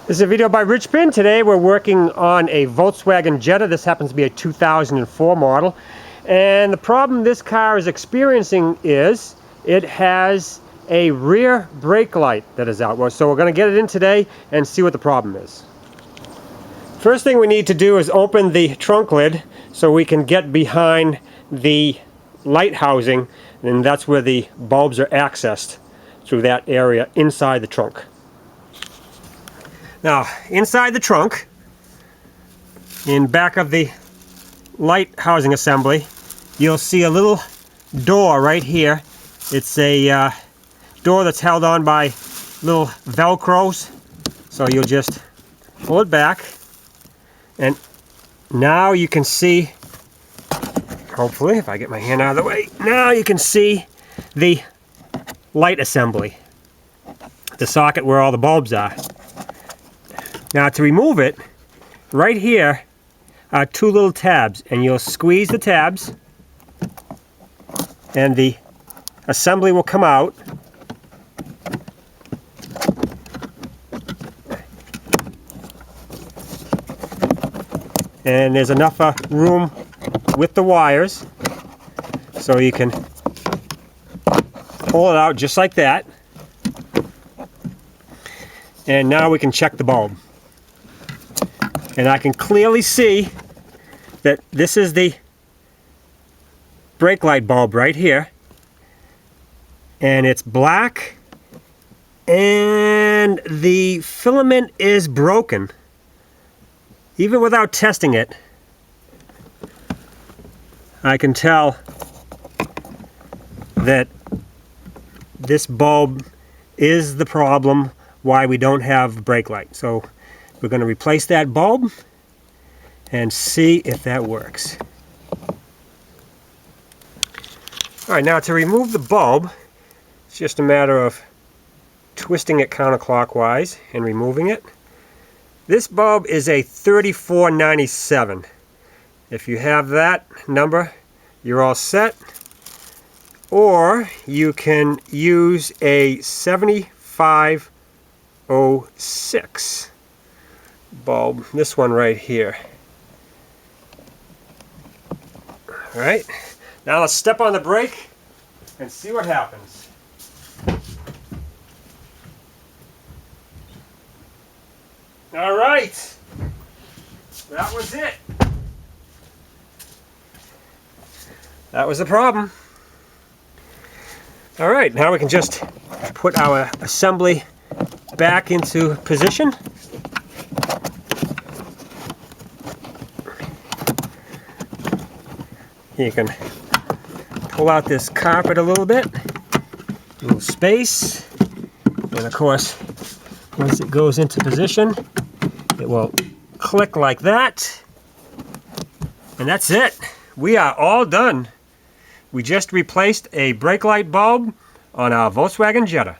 This is a video by Rich Bin. Today we're working on a Volkswagen Jetta. This happens to be a 2004 model. And the problem this car is experiencing is it has a rear brake light that is out. So we're going to get it in today and see what the problem is. First thing we need to do is open the trunk lid so we can get behind the light housing, and that's where the bulbs are accessed, through that area inside the trunk. Now, inside the trunk, in back of the light housing assembly, you'll see a little door right here. It's a door that's held on by little Velcros. So you'll just pull it back, and now you can see, hopefully, if I get my hand out of the way, now you can see the light assembly, the socket where all the bulbs are. Now to remove it, right here are two little tabs, and you'll squeeze the tabs and the assembly will come out. And there's enough room with the wires so you can pull it out just like that. And now we can check the bulb. And I can clearly see that this is the brake light bulb right here. And it's black, and the filament is broken. Even without testing it, I can tell that this bulb is the problem why we don't have brake light. So we're going to replace that bulb and see if that works. Alright, now to remove the bulb, it's just a matter of twisting it counterclockwise and removing it. This bulb is a 3497. If you have that number, you're all set. Or you can use a 7506 bulb, this one right here. Alright, now let's step on the brake and see what happens. Alright, that was it. That was the problem. Alright, now we can just put our assembly back into position. You can pull out this carpet a little bit, a little space, and of course, once it goes into position, it will click like that, and that's it. We are all done. We just replaced a brake light bulb on our Volkswagen Jetta.